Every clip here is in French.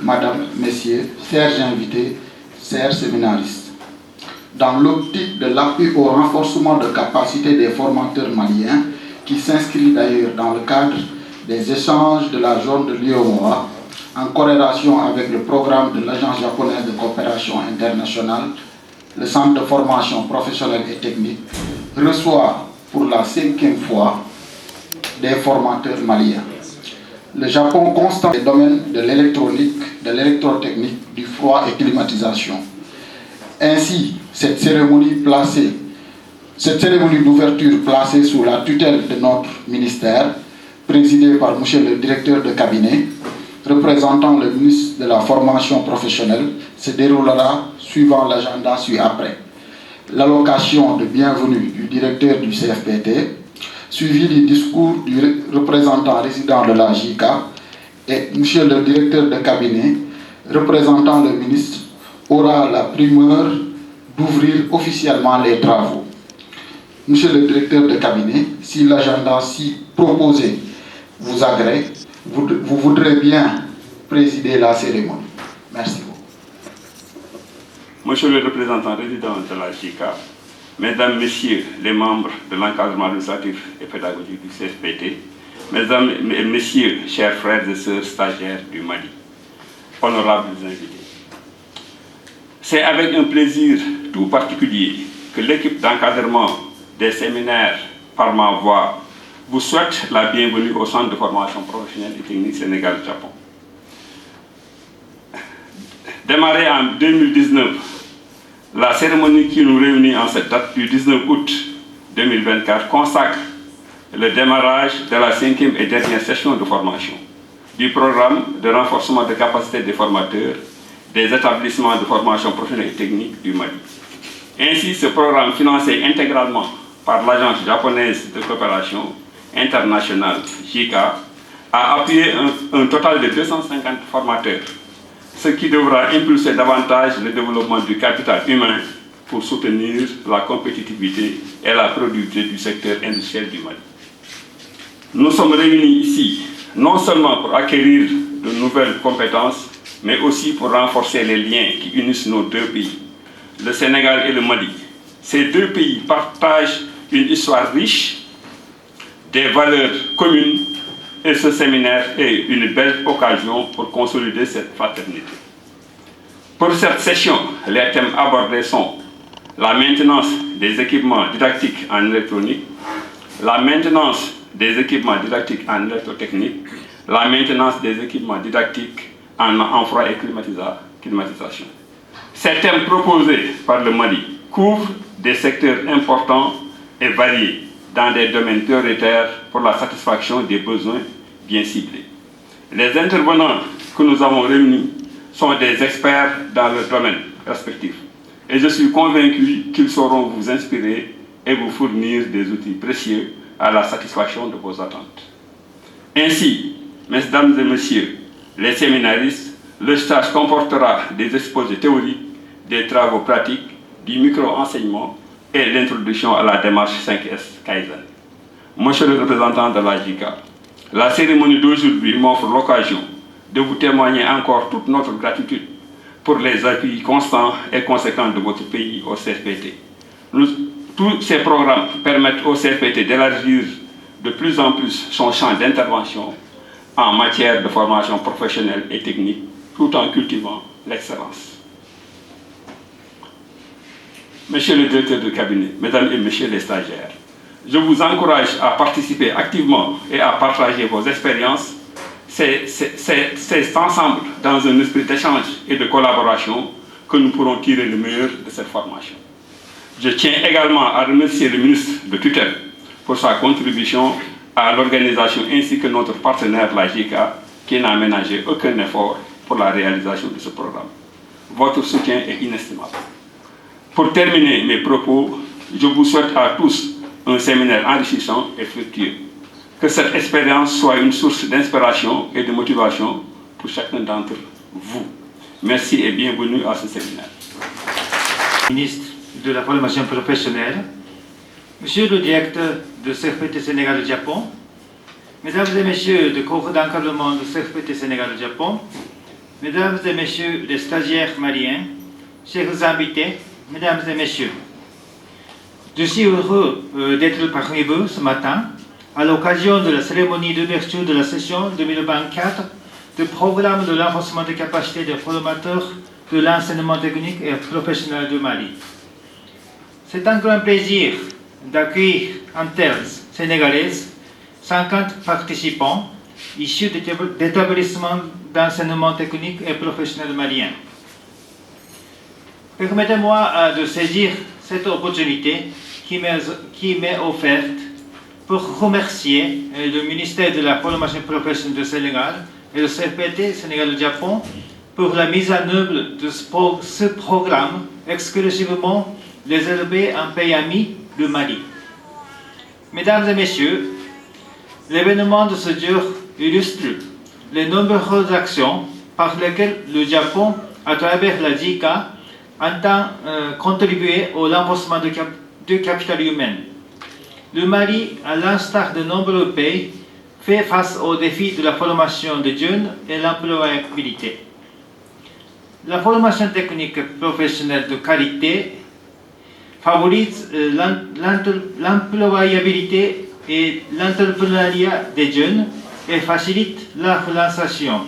Madame, Messieurs, chers invités, chers séminaristes. Dans l'optique de l'appui au renforcement de capacité des formateurs maliens, qui s'inscrit d'ailleurs dans le cadre des échanges de la zone de l'UEMOA, en corrélation avec le programme de l'Agence japonaise de coopération internationale, le Centre de formation professionnelle et technique reçoit pour la 5e fois des formateurs maliens. Le Japon constate les domaines de l'électronique, de l'électrotechnique, du froid et climatisation. Ainsi, cette cérémonie d'ouverture placée sous la tutelle de notre ministère, présidée par M. le directeur de cabinet, représentant le ministre de la formation professionnelle, se déroulera suivant l'agenda suit-après. L'allocation de bienvenue du directeur du CFPT, suivi du discours du représentant résident de la JICA, et M. le directeur de cabinet, représentant le ministre, aura la primeur d'ouvrir officiellement les travaux. Monsieur le directeur de cabinet, si l'agenda si proposé vous agrée, vous voudrez bien présider la cérémonie. Merci beaucoup. Monsieur le représentant résident de la JICA, Mesdames, Messieurs les membres de l'encadrement administratif et pédagogique du CFPT, Mesdames et Messieurs, chers frères et sœurs stagiaires du Mali, honorables invités, c'est avec un plaisir tout particulier que l'équipe d'encadrement des séminaires par ma voix vous souhaite la bienvenue au Centre de formation professionnelle et technique Sénégal-Japon. Démarrée en 2019, la cérémonie qui nous réunit en cette date du 19 août 2024 consacre le démarrage de la 5e et dernière session de formation du programme de renforcement de capacité des formateurs des établissements de formation professionnelle et technique du Mali. Ainsi, ce programme financé intégralement par l'Agence japonaise de coopération internationale, JICA, a appuyé un total de 250 formateurs, ce qui devra impulser davantage le développement du capital humain pour soutenir la compétitivité et la productivité du secteur industriel du Mali. Nous sommes réunis ici non seulement pour acquérir de nouvelles compétences, mais aussi pour renforcer les liens qui unissent nos deux pays, le Sénégal et le Mali. Ces deux pays partagent une histoire riche, des valeurs communes, et ce séminaire est une belle occasion pour consolider cette fraternité. Pour cette session, les thèmes abordés sont la maintenance des équipements didactiques en électronique, la maintenance des équipements didactiques en électrotechnique, la maintenance des équipements didactiques en froid et climatisation. Ces thèmes proposés par le Mali couvrent des secteurs importants et variés dans des domaines prioritaires pour la satisfaction des besoins bien ciblés. Les intervenants que nous avons réunis sont des experts dans leur domaine respectif et je suis convaincu qu'ils sauront vous inspirer et vous fournir des outils précieux à la satisfaction de vos attentes. Ainsi, mesdames et messieurs, les séminaristes, le stage comportera des exposés théoriques, des travaux pratiques, du micro-enseignement et l'introduction à la démarche 5S Kaizen. Monsieur le représentant de la JICA, la cérémonie d'aujourd'hui m'offre l'occasion de vous témoigner encore toute notre gratitude pour les appuis constants et conséquents de votre pays au CFPT. Tous ces programmes permettent au CFPT d'élargir de plus en plus son champ d'intervention en matière de formation professionnelle et technique, tout en cultivant l'excellence. Monsieur le directeur de cabinet, mesdames et messieurs les stagiaires, je vous encourage à participer activement et à partager vos expériences. C'est ensemble, dans un esprit d'échange et de collaboration, que nous pourrons tirer le meilleur de cette formation. Je tiens également à remercier le ministre de tutelle pour sa contribution à l'organisation ainsi que notre partenaire, la JICA, qui n'a ménagé aucun effort pour la réalisation de ce programme. Votre soutien est inestimable. Pour terminer mes propos, je vous souhaite à tous un séminaire enrichissant et fructueux. Que cette expérience soit une source d'inspiration et de motivation pour chacun d'entre vous. Merci et bienvenue à ce séminaire. Ministre de la formation professionnelle, Monsieur le directeur de CFPT Sénégal-Japon, Mesdames et Messieurs du corps d'encadrement de CFPT Sénégal-Japon, Mesdames et Messieurs les stagiaires maliens, chers invités, Mesdames et Messieurs, je suis heureux d'être parmi vous ce matin à l'occasion de la cérémonie d'ouverture de la session 2024 du programme de renforcement des capacités des formateurs de l'enseignement technique et professionnel du Mali. C'est un grand plaisir d'accueillir en terre sénégalaise 50 participants issus d'établissements d'enseignement technique et professionnel malien. Permettez-moi de saisir cette opportunité qui m'est offerte pour remercier le ministère de la formation professionnelle du Sénégal et le CFPT Sénégal-Japon pour la mise en œuvre de ce programme exclusivement réservé en pays ami du Mali. Mesdames et Messieurs, l'événement de ce jour illustre les nombreuses actions par lesquelles le Japon, à travers la JICA, entend contribuer au renforcement du capital humain. Le Mali, à l'instar de nombreux pays, fait face aux défis de la formation des jeunes et l'employabilité. La formation technique professionnelle de qualité favorise l'employabilité et l'entrepreneuriat des jeunes et facilite leur relaxation.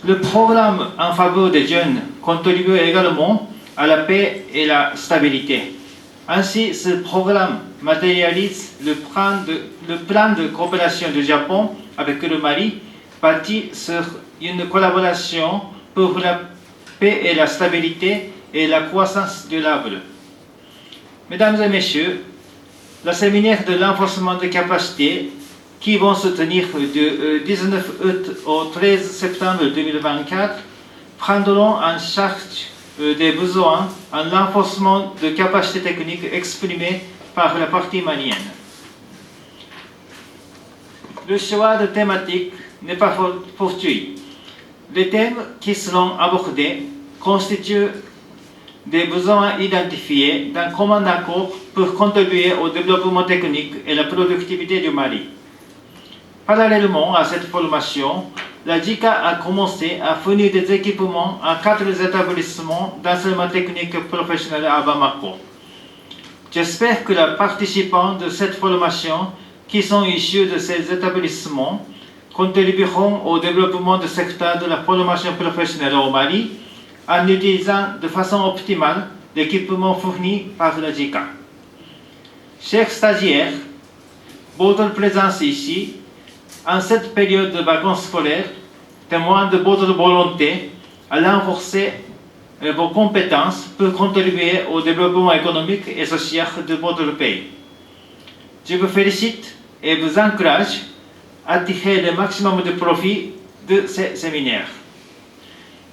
Le programme en faveur des jeunes contribue également à la paix et la stabilité. Ainsi, ce programme matérialise le plan de coopération du Japon avec le Mali, bâti sur une collaboration pour la paix et la stabilité et la croissance durable. Mesdames et Messieurs, le séminaire de renforcement des capacités qui vont se tenir du 19 août au 13 septembre 2024 prendront en charge des besoins en renforcement de capacités techniques exprimés par la partie malienne. Le choix de thématiques n'est pas fortuit. Les thèmes qui seront abordés constituent des besoins identifiés d'un commun accord pour contribuer au développement technique et la productivité du Mali. Parallèlement à cette formation, la JICA a commencé à fournir des équipements à 4 établissements d'enseignement technique professionnel à Bamako. J'espère que les participants de cette formation, qui sont issus de ces établissements, contribueront au développement du secteur de la formation professionnelle au Mali en utilisant de façon optimale l'équipement fourni par la JICA. Chers stagiaires, votre présence ici, en cette période de vacances scolaires, témoigne de votre volonté à renforcer vos compétences pour contribuer au développement économique et social de votre pays. Je vous félicite et vous encourage à tirer le maximum de profit de ces séminaires.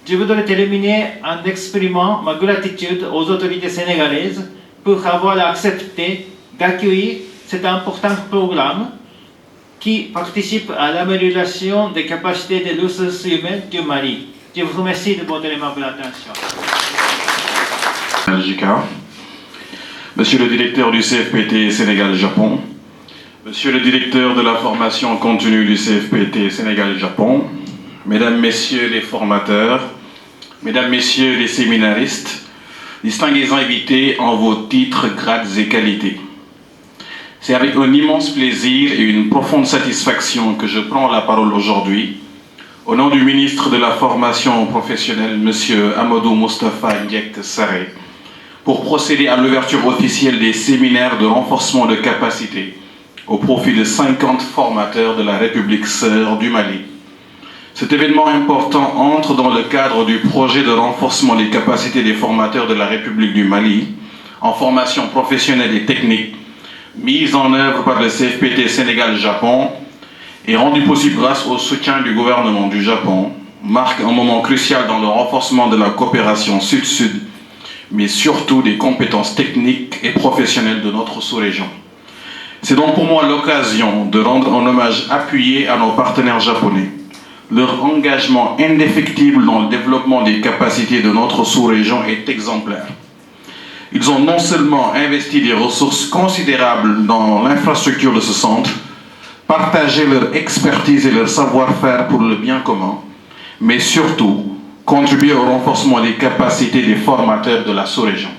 Je voudrais terminer en exprimant ma gratitude aux autorités sénégalaises pour avoir accepté d'accueillir cet important programme qui participe à l'amélioration des capacités des ressources humaines du Mali. Je vous remercie de votre aimable attention. Monsieur le directeur du CFPT Sénégal-Japon, Monsieur le directeur de la formation continue du CFPT Sénégal-Japon, Mesdames, Messieurs les formateurs, Mesdames, Messieurs les séminaristes, distingués invités en vos titres, grades et qualités. C'est avec un immense plaisir et une profonde satisfaction que je prends la parole aujourd'hui, au nom du ministre de la Formation professionnelle, M. Amadou Moustapha Ndiaye Sarré, pour procéder à l'ouverture officielle des séminaires de renforcement de capacités au profit de 50 formateurs de la République sœur du Mali. Cet événement important entre dans le cadre du projet de renforcement des capacités des formateurs de la République du Mali en formation professionnelle et technique, mise en œuvre par le CFPT Sénégal-Japon et rendu possible grâce au soutien du gouvernement du Japon, marque un moment crucial dans le renforcement de la coopération sud-sud, mais surtout des compétences techniques et professionnelles de notre sous-région. C'est donc pour moi l'occasion de rendre un hommage appuyé à nos partenaires japonais. Leur engagement indéfectible dans le développement des capacités de notre sous-région est exemplaire. Ils ont non seulement investi des ressources considérables dans l'infrastructure de ce centre, partagé leur expertise et leur savoir-faire pour le bien commun, mais surtout contribuer au renforcement des capacités des formateurs de la sous-région.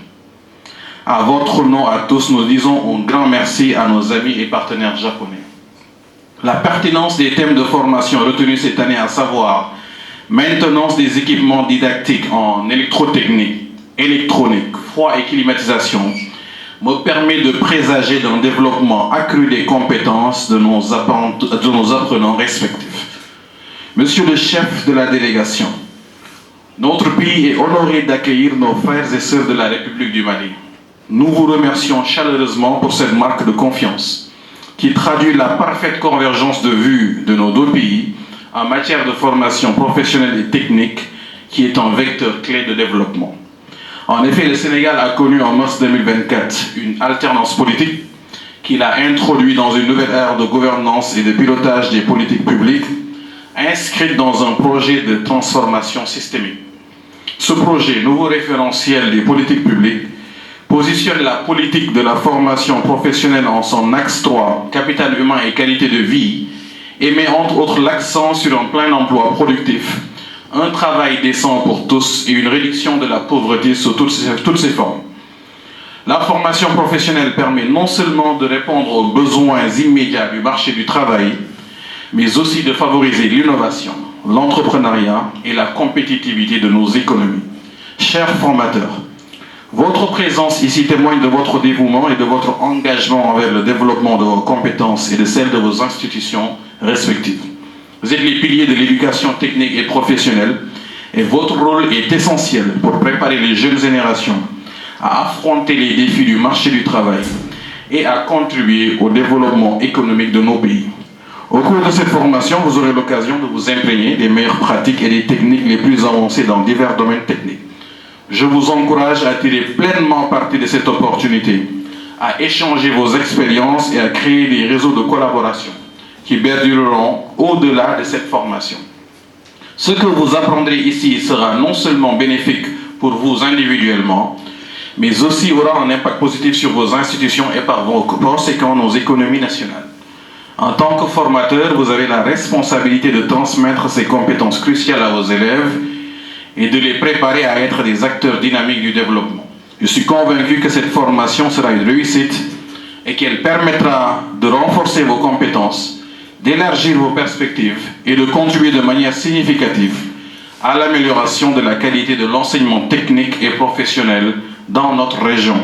À votre nom à tous, nous disons un grand merci à nos amis et partenaires japonais. La pertinence des thèmes de formation retenus cette année, à savoir maintenance des équipements didactiques en électrotechnique, électronique, froid et climatisation, me permet de présager d'un développement accru des compétences de nos apprenants respectifs. Monsieur le chef de la délégation, notre pays est honoré d'accueillir nos frères et sœurs de la République du Mali. Nous vous remercions chaleureusement pour cette marque de confiance qui traduit la parfaite convergence de vues de nos deux pays en matière de formation professionnelle et technique qui est un vecteur clé de développement. En effet, le Sénégal a connu en mars 2024 une alternance politique qui l'a introduit dans une nouvelle ère de gouvernance et de pilotage des politiques publiques inscrite dans un projet de transformation systémique. Ce projet, nouveau référentiel des politiques publiques, positionne la politique de la formation professionnelle en son axe 3, capital humain et qualité de vie, et met entre autres l'accent sur un plein emploi productif, un travail décent pour tous et une réduction de la pauvreté sous toutes ses formes. La formation professionnelle permet non seulement de répondre aux besoins immédiats du marché du travail, mais aussi de favoriser l'innovation, l'entrepreneuriat et la compétitivité de nos économies. Chers formateurs, votre présence ici témoigne de votre dévouement et de votre engagement envers le développement de vos compétences et de celles de vos institutions respectives. Vous êtes les piliers de l'éducation technique et professionnelle et votre rôle est essentiel pour préparer les jeunes générations à affronter les défis du marché du travail et à contribuer au développement économique de nos pays. Au cours de cette formation, vous aurez l'occasion de vous imprégner des meilleures pratiques et des techniques les plus avancées dans divers domaines techniques. Je vous encourage à tirer pleinement parti de cette opportunité, à échanger vos expériences et à créer des réseaux de collaboration qui perdureront au-delà de cette formation. Ce que vous apprendrez ici sera non seulement bénéfique pour vous individuellement, mais aussi aura un impact positif sur vos institutions et par conséquent nos économies nationales. En tant que formateur, vous avez la responsabilité de transmettre ces compétences cruciales à vos élèves et de les préparer à être des acteurs dynamiques du développement. Je suis convaincu que cette formation sera une réussite et qu'elle permettra de renforcer vos compétences, d'élargir vos perspectives et de contribuer de manière significative à l'amélioration de la qualité de l'enseignement technique et professionnel dans notre région.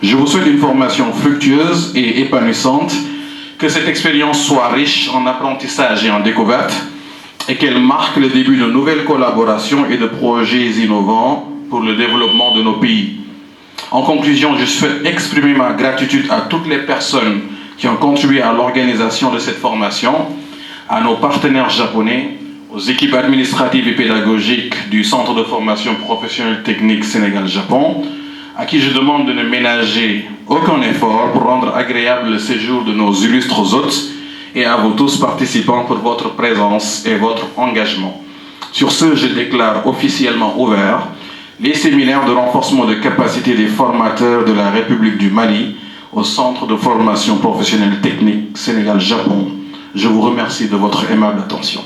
Je vous souhaite une formation fructueuse et épanouissante, que cette expérience soit riche en apprentissage et en découverte, et qu'elle marque le début de nouvelles collaborations et de projets innovants pour le développement de nos pays. En conclusion, je souhaite exprimer ma gratitude à toutes les personnes qui ont contribué à l'organisation de cette formation, à nos partenaires japonais, aux équipes administratives et pédagogiques du Centre de formation professionnelle technique Sénégal-Japon, à qui je demande de ne ménager aucun effort pour rendre agréable le séjour de nos illustres hôtes, et à vous tous participants pour votre présence et votre engagement. Sur ce, je déclare officiellement ouvert les séminaires de renforcement de capacité des formateurs de la République du Mali au Centre de formation professionnelle technique Sénégal-Japon. Je vous remercie de votre aimable attention.